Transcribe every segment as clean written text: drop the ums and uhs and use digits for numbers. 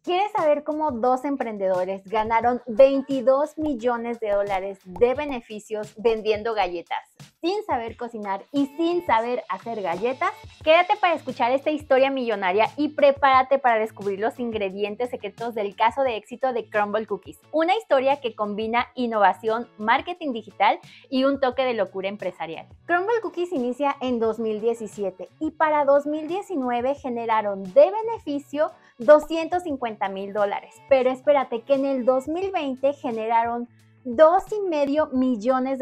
¿Quieres saber cómo dos emprendedores ganaron 22 millones de dólares de beneficios vendiendo galletas sin saber cocinar y sin saber hacer galletas? Quédate para escuchar esta historia millonaria y prepárate para descubrir los ingredientes secretos del caso de éxito de Crumbl Cookies, una historia que combina innovación, marketing digital y un toque de locura empresarial. Crumbl Cookies inicia en 2017 y para 2019 generaron de beneficio $250,000, pero espérate que en el 2020 generaron $2,5 millones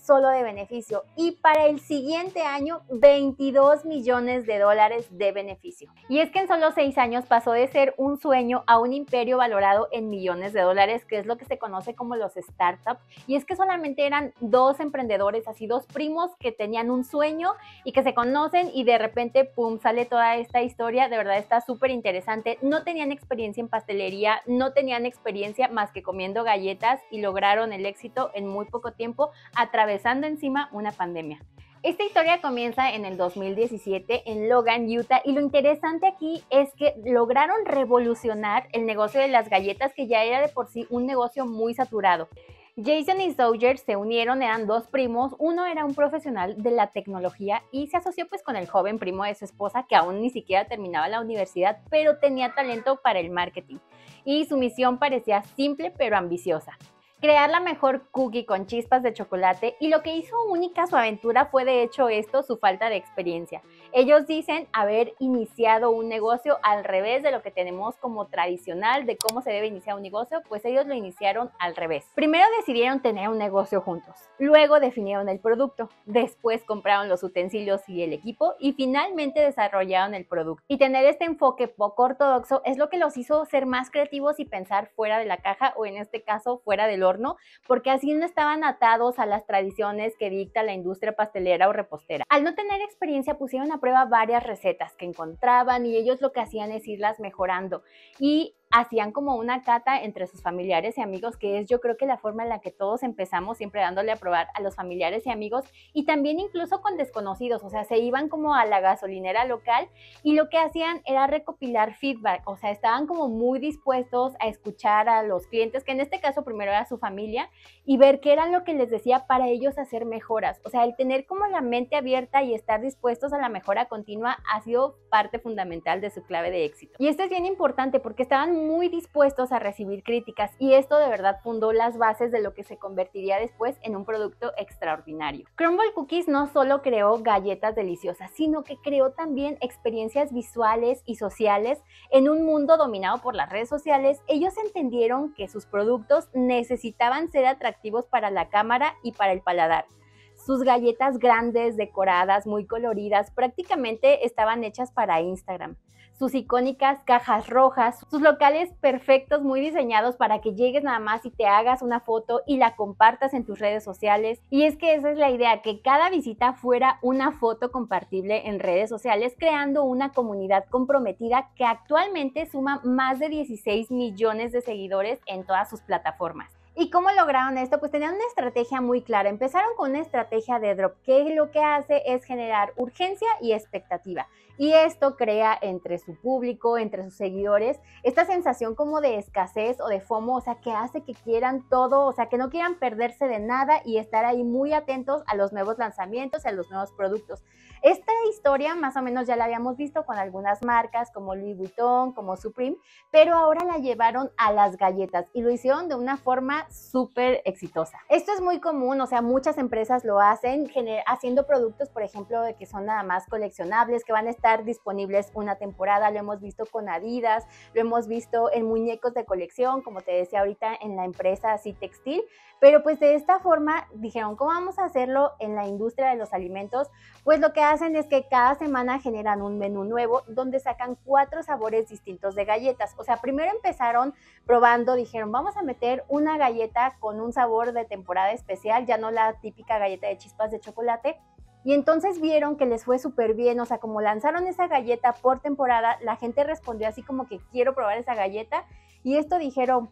solo de beneficio y para el siguiente año 22 millones de dólares de beneficio. Y es que en solo 6 años pasó de ser un sueño a un imperio valorado en millones de dólares, que es lo que se conoce como los startups. Y es que solamente eran dos emprendedores, así dos primos que tenían un sueño y que se conocen y de repente, pum, sale toda esta historia. De verdad está súper interesante. No tenían experiencia en pastelería, no tenían experiencia más que comiendo galletas y lograron el éxito en muy poco tiempo, atravesando encima una pandemia. Esta historia comienza en el 2017 en Logan, Utah, y lo interesante aquí es que lograron revolucionar el negocio de las galletas, que ya era de por sí un negocio muy saturado. Jason y Sawyer se unieron, eran dos primos, uno era un profesional de la tecnología y se asoció pues con el joven primo de su esposa, que aún ni siquiera terminaba la universidad, pero tenía talento para el marketing. Y su misión parecía simple pero ambiciosa: crear la mejor cookie con chispas de chocolate, y lo que hizo única su aventura fue de hecho esto, su falta de experiencia. Ellos dicen haber iniciado un negocio al revés de lo que tenemos como tradicional de cómo se debe iniciar un negocio, pues ellos lo iniciaron al revés. Primero decidieron tener un negocio juntos, luego definieron el producto, después compraron los utensilios y el equipo y finalmente desarrollaron el producto. Y tener este enfoque poco ortodoxo es lo que los hizo ser más creativos y pensar fuera de la caja, o en este caso fuera del horno, porque así no estaban atados a las tradiciones que dicta la industria pastelera o repostera. Al no tener experiencia, pusieron a prueba varias recetas que encontraban y ellos lo que hacían es irlas mejorando y hacían como una cata entre sus familiares y amigos, que es yo creo que la forma en la que todos empezamos, siempre dándole a probar a los familiares y amigos, y también incluso con desconocidos. O sea, se iban como a la gasolinera local y lo que hacían era recopilar feedback. O sea, estaban como muy dispuestos a escuchar a los clientes, que en este caso primero era su familia, y ver qué era lo que les decía para ellos hacer mejoras. O sea, el tener como la mente abierta y estar dispuestos a la mejora continua ha sido parte fundamental de su clave de éxito. Y esto es bien importante porque estaban muy dispuestos a recibir críticas, y esto de verdad fundó las bases de lo que se convertiría después en un producto extraordinario. Crumbl Cookies no solo creó galletas deliciosas, sino que creó también experiencias visuales y sociales. En un mundo dominado por las redes sociales, ellos entendieron que sus productos necesitaban ser atractivos para la cámara y para el paladar. Sus galletas grandes, decoradas, muy coloridas, prácticamente estaban hechas para Instagram. Sus icónicas cajas rojas, sus locales perfectos, muy diseñados para que llegues nada más y te hagas una foto y la compartas en tus redes sociales. Y es que esa es la idea, que cada visita fuera una foto compartible en redes sociales, creando una comunidad comprometida que actualmente suma más de 16 millones de seguidores en todas sus plataformas. ¿Y cómo lograron esto? Pues tenían una estrategia muy clara. Empezaron con una estrategia de drop, que lo que hace es generar urgencia y expectativa. Y esto crea entre su público, entre sus seguidores, esta sensación como de escasez o de FOMO, o sea, que hace que quieran todo, o sea, que no quieran perderse de nada y estar ahí muy atentos a los nuevos lanzamientos y a los nuevos productos. Esta historia más o menos ya la habíamos visto con algunas marcas como Louis Vuitton, como Supreme, pero ahora la llevaron a las galletas y lo hicieron de una forma súper exitosa. Esto es muy común, o sea, muchas empresas lo hacen haciendo productos, por ejemplo, de que son nada más coleccionables, que van a estar disponibles una temporada. Lo hemos visto con Adidas, lo hemos visto en muñecos de colección, como te decía ahorita, en la empresa así textil. Pero pues de esta forma dijeron, ¿cómo vamos a hacerlo en la industria de los alimentos? Pues lo que hacen es que cada semana generan un menú nuevo donde sacan 4 sabores distintos de galletas. O sea, primero empezaron probando, dijeron, vamos a meter una galleta con un sabor de temporada especial, ya no la típica galleta de chispas de chocolate. Y entonces vieron que les fue súper bien, o sea, como lanzaron esa galleta por temporada, la gente respondió así como que quiero probar esa galleta, y esto dijeron,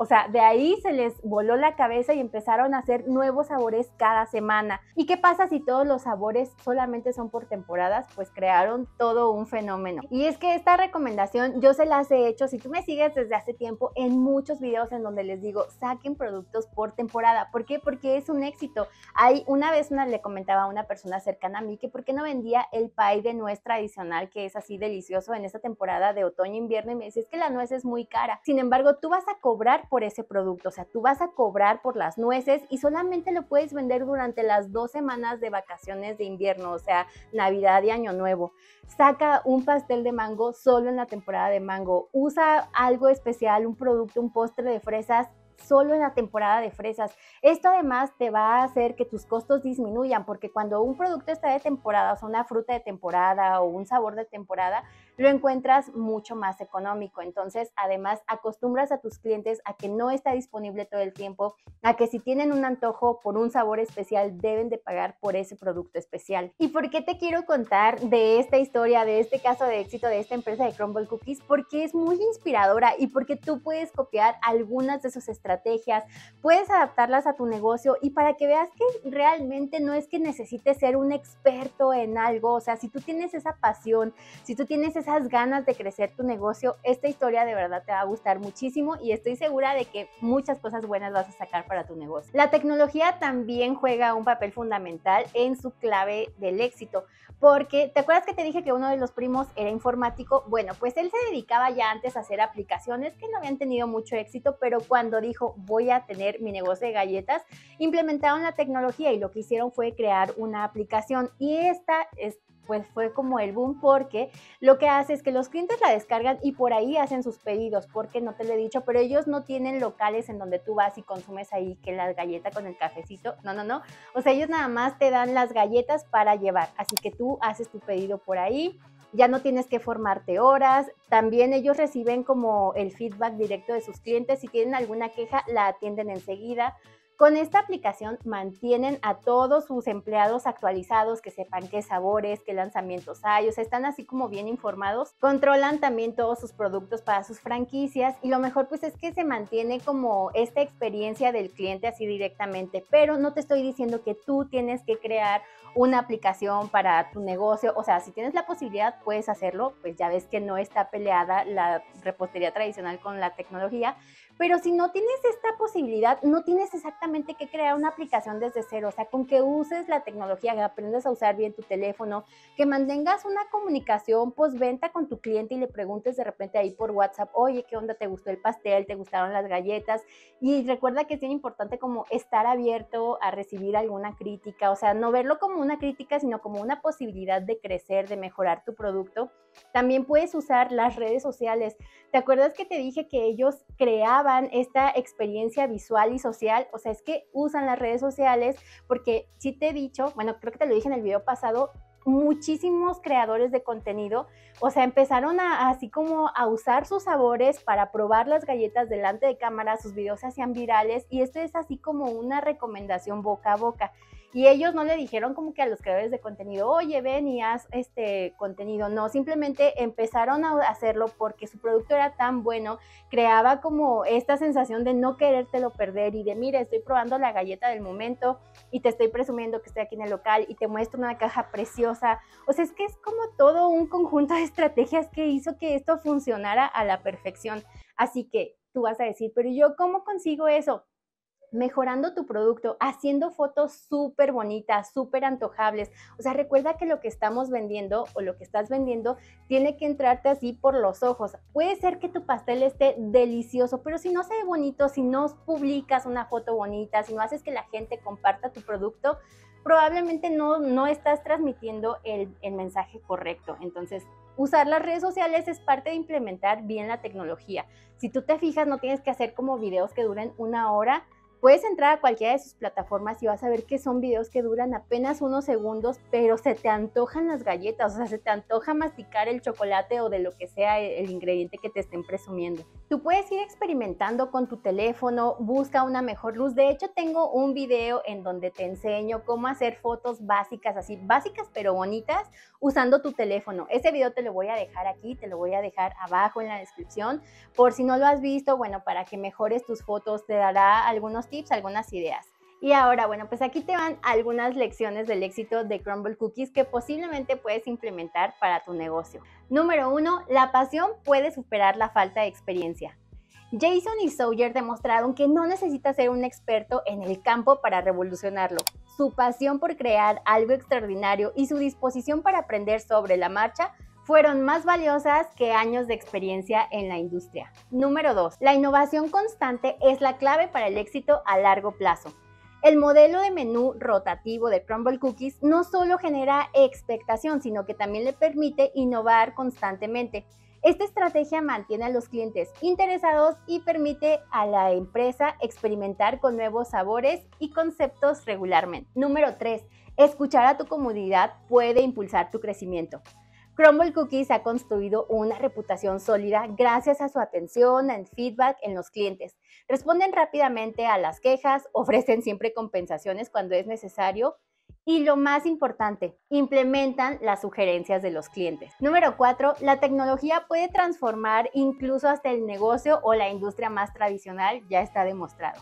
O sea, de ahí se les voló la cabeza y empezaron a hacer nuevos sabores cada semana. ¿Y qué pasa si todos los sabores solamente son por temporadas? Pues crearon todo un fenómeno. Y es que esta recomendación yo se las he hecho, si tú me sigues desde hace tiempo, en muchos videos en donde les digo, saquen productos por temporada. ¿Por qué? Porque es un éxito. Una vez le comentaba a una persona cercana a mí que por qué no vendía el pie de nuez tradicional, que es así delicioso en esta temporada de otoño-invierno, y me dice, es que la nuez es muy cara. Sin embargo, tú vas a cobrar por ese producto, o sea, tú vas a cobrar por las nueces y solamente lo puedes vender durante las 2 semanas de vacaciones de invierno, o sea, Navidad y Año Nuevo. Saca un pastel de mango solo en la temporada de mango. Usa algo especial, un producto, un postre de fresas solo en la temporada de fresas. Esto además te va a hacer que tus costos disminuyan, porque cuando un producto está de temporada, o sea, una fruta de temporada o un sabor de temporada, lo encuentras mucho más económico. Entonces, además, acostumbras a tus clientes a que no está disponible todo el tiempo, a que si tienen un antojo por un sabor especial, deben de pagar por ese producto especial. ¿Y por qué te quiero contar de esta historia, de este caso de éxito de esta empresa de Crumbl Cookies? Porque es muy inspiradora y porque tú puedes copiar algunas de sus estrategias, puedes adaptarlas a tu negocio y para que veas que realmente no es que necesites ser un experto en algo. O sea, si tú tienes esa pasión, si tú tienes esas ganas de crecer tu negocio, esta historia de verdad te va a gustar muchísimo y estoy segura de que muchas cosas buenas vas a sacar para tu negocio. La tecnología también juega un papel fundamental en su clave del éxito, porque ¿te acuerdas que te dije que uno de los primos era informático? Bueno, pues él se dedicaba ya antes a hacer aplicaciones que no habían tenido mucho éxito, pero cuando dijo voy a tener mi negocio de galletas, implementaron la tecnología y lo que hicieron fue crear una aplicación y pues fue como el boom, porque lo que hace es que los clientes la descargan y por ahí hacen sus pedidos, porque no te lo he dicho, pero ellos no tienen locales en donde tú vas y consumes ahí que la galleta con el cafecito, no, o sea, ellos nada más te dan las galletas para llevar, así que tú haces tu pedido por ahí, ya no tienes que formarte horas, también ellos reciben como el feedback directo de sus clientes, si tienen alguna queja la atienden enseguida. Con esta aplicación mantienen a todos sus empleados actualizados, que sepan qué sabores, qué lanzamientos hay, o sea, están así como bien informados. Controlan también todos sus productos para sus franquicias y lo mejor pues es que se mantiene como esta experiencia del cliente así directamente, pero no te estoy diciendo que tú tienes que crear una aplicación para tu negocio. O sea, si tienes la posibilidad puedes hacerlo, pues ya ves que no está peleada la repostería tradicional con la tecnología, pero si no tienes esta posibilidad, no tienes exactamente que crear una aplicación desde cero. O sea, con que uses la tecnología, que aprendas a usar bien tu teléfono, que mantengas una comunicación postventa con tu cliente y le preguntes de repente ahí por WhatsApp, oye, ¿qué onda? ¿Te gustó el pastel? ¿Te gustaron las galletas? Y recuerda que es bien importante como estar abierto a recibir alguna crítica, o sea, no verlo como una crítica, sino como una posibilidad de crecer, de mejorar tu producto. También puedes usar las redes sociales. ¿Te acuerdas que te dije que ellos creaban esta experiencia visual y social? O sea, es que usan las redes sociales porque sí te he dicho, bueno, creo que te lo dije en el video pasado, muchísimos creadores de contenido, o sea, empezaron así como a usar sus sabores para probar las galletas delante de cámara, sus videos se hacían virales y esto es así como una recomendación boca a boca. Y ellos no le dijeron como que a los creadores de contenido, oye, ven y haz este contenido. No, simplemente empezaron a hacerlo porque su producto era tan bueno, creaba como esta sensación de no querértelo perder y de, mira, estoy probando la galleta del momento y te estoy presumiendo que estoy aquí en el local y te muestro una caja preciosa. O sea, es que es como todo un conjunto de estrategias que hizo que esto funcionara a la perfección. Así que tú vas a decir, pero yo, ¿cómo consigo eso? Mejorando tu producto, haciendo fotos súper bonitas, súper antojables. O sea, recuerda que lo que estamos vendiendo o lo que estás vendiendo tiene que entrarte así por los ojos. Puede ser que tu pastel esté delicioso, pero si no se ve bonito, si no publicas una foto bonita, si no haces que la gente comparta tu producto, probablemente no estás transmitiendo el mensaje correcto. Entonces, usar las redes sociales es parte de implementar bien la tecnología. Si tú te fijas, no tienes que hacer como videos que duren 1 hora, Puedes entrar a cualquiera de sus plataformas y vas a ver que son videos que duran apenas unos segundos, pero se te antojan las galletas, o sea, se te antoja masticar el chocolate o de lo que sea el ingrediente que te estén presumiendo. Tú puedes ir experimentando con tu teléfono, busca una mejor luz. De hecho, tengo un video en donde te enseño cómo hacer fotos básicas, así básicas pero bonitas, usando tu teléfono. Ese video te lo voy a dejar aquí, te lo voy a dejar abajo en la descripción, por si no lo has visto, bueno, para que mejores tus fotos, te dará algunos tips, algunas ideas. Y ahora, bueno, pues aquí te van algunas lecciones del éxito de Crumbl Cookies que posiblemente puedes implementar para tu negocio. Número 1, la pasión puede superar la falta de experiencia. Jason y Sawyer demostraron que no necesitas ser un experto en el campo para revolucionarlo. Su pasión por crear algo extraordinario y su disposición para aprender sobre la marcha fueron más valiosas que años de experiencia en la industria. Número 2. La innovación constante es la clave para el éxito a largo plazo. El modelo de menú rotativo de Crumbl Cookies no solo genera expectación, sino que también le permite innovar constantemente. Esta estrategia mantiene a los clientes interesados y permite a la empresa experimentar con nuevos sabores y conceptos regularmente. Número 3. Escuchar a tu comunidad puede impulsar tu crecimiento. Crumbl Cookies ha construido una reputación sólida gracias a su atención al feedback en los clientes. Responden rápidamente a las quejas, ofrecen siempre compensaciones cuando es necesario y lo más importante, implementan las sugerencias de los clientes. Número 4, la tecnología puede transformar incluso hasta el negocio o la industria más tradicional, ya está demostrado.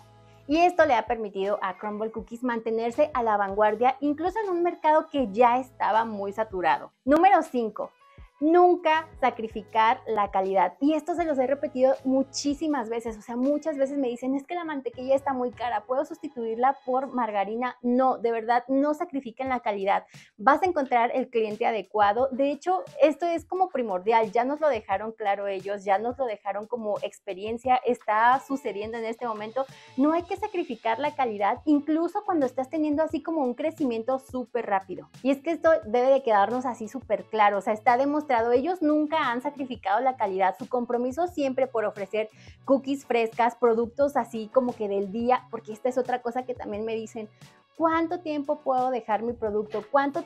Y esto le ha permitido a Crumbl Cookies mantenerse a la vanguardia incluso en un mercado que ya estaba muy saturado. Número 5. Nunca sacrificar la calidad. Y esto se los he repetido muchísimas veces, o sea, muchas veces me dicen, es que la mantequilla está muy cara, ¿puedo sustituirla por margarina? No, de verdad, no sacrifiquen la calidad. Vas a encontrar el cliente adecuado. De hecho, esto es como primordial, ya nos lo dejaron claro ellos, ya nos lo dejaron como experiencia, está sucediendo en este momento. No hay que sacrificar la calidad, incluso cuando estás teniendo así como un crecimiento súper rápido. Y es que esto debe de quedarnos así súper claro, o sea, está demostrado. Ellos nunca han sacrificado la calidad, su compromiso siempre por ofrecer cookies frescas, productos así como que del día, porque esta es otra cosa que también me dicen, ¿cuánto tiempo puedo dejar mi producto? ¿En cuánto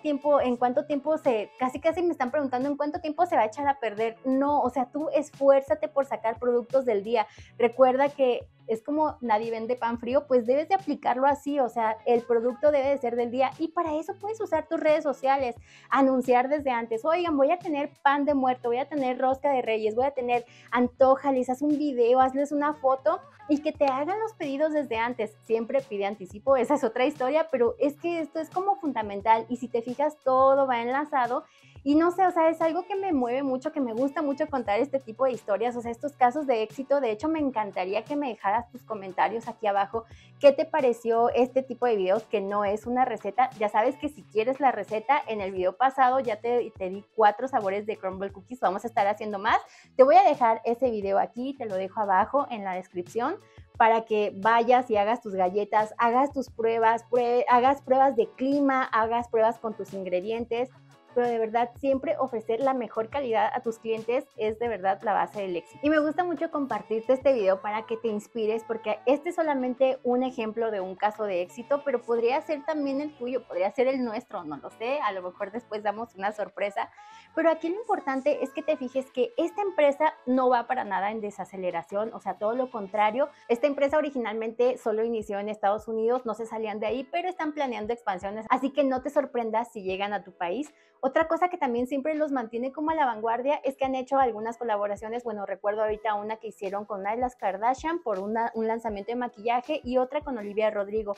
tiempo casi me están preguntando en cuánto tiempo se va a echar a perder? No, o sea, tú esfuérzate por sacar productos del día. Recuerda que es como nadie vende pan frío, pues debes de aplicarlo así, o sea, el producto debe de ser del día y para eso puedes usar tus redes sociales, anunciar desde antes, oigan, voy a tener pan de muerto, voy a tener rosca de reyes, voy a tener antójales, haz un video, hazles una foto y que te hagan los pedidos desde antes. Siempre pide anticipo, esa es otra historia, pero es que esto es como fundamental y si te fijas todo va enlazado. Y no sé, o sea, es algo que me mueve mucho, que me gusta mucho contar este tipo de historias, o sea, estos casos de éxito. De hecho, me encantaría que me dejaras tus comentarios aquí abajo. ¿Qué te pareció este tipo de videos que no es una receta? Ya sabes que si quieres la receta, en el video pasado ya te di 4 sabores de Crumbl Cookies, vamos a estar haciendo más. Te voy a dejar ese video aquí, te lo dejo abajo en la descripción para que vayas y hagas tus galletas, hagas tus pruebas, hagas pruebas de clima, hagas pruebas con tus ingredientes. Pero de verdad siempre ofrecer la mejor calidad a tus clientes es de verdad la base del éxito. Y me gusta mucho compartirte este video para que te inspires porque este es solamente un ejemplo de un caso de éxito, pero podría ser también el tuyo, podría ser el nuestro, no lo sé, a lo mejor después damos una sorpresa. Pero aquí lo importante es que te fijes que esta empresa no va para nada en desaceleración, o sea, todo lo contrario. Esta empresa originalmente solo inició en Estados Unidos, no se salían de ahí, pero están planeando expansiones, así que no te sorprendas si llegan a tu país. Otra cosa que también siempre los mantiene como a la vanguardia es que han hecho algunas colaboraciones. Bueno, recuerdo ahorita una que hicieron con una de las Kardashian por un lanzamiento de maquillaje y otra con Olivia Rodrigo.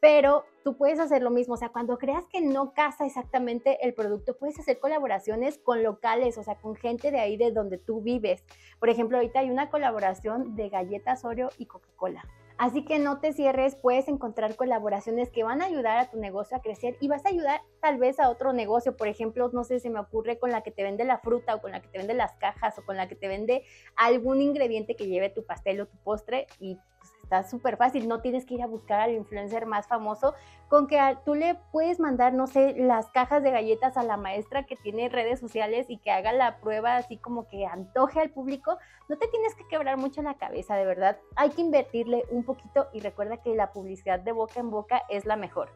Pero tú puedes hacer lo mismo, o sea, cuando creas que no casa exactamente el producto, puedes hacer colaboraciones con locales, o sea, con gente de ahí de donde tú vives. Por ejemplo, ahorita hay una colaboración de galletas Oreo y Coca-Cola. Así que no te cierres, puedes encontrar colaboraciones que van a ayudar a tu negocio a crecer y vas a ayudar tal vez a otro negocio. Por ejemplo, no sé, se me ocurre con la que te vende la fruta o con la que te vende las cajas o con la que te vende algún ingrediente que lleve tu pastel o tu postre y pues Está súper fácil, no tienes que ir a buscar al influencer más famoso, con que tú le puedes mandar, no sé, las cajas de galletas a la maestra que tiene redes sociales y que haga la prueba así como que antoje al público. No te tienes que quebrar mucho la cabeza, de verdad. Hay que invertirle un poquito y recuerda que la publicidad de boca en boca es la mejor.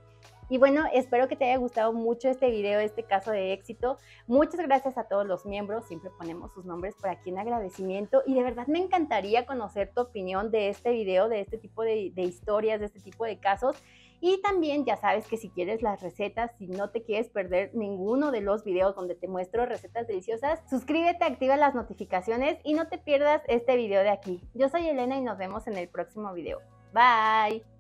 Y bueno, espero que te haya gustado mucho este video, este caso de éxito. Muchas gracias a todos los miembros, siempre ponemos sus nombres por aquí en agradecimiento y de verdad me encantaría conocer tu opinión de este video, de este tipo de historias, de este tipo de casos. Y también ya sabes que si quieres las recetas, si no te quieres perder ninguno de los videos donde te muestro recetas deliciosas, suscríbete, activa las notificaciones y no te pierdas este video de aquí. Yo soy Elena y nos vemos en el próximo video. Bye.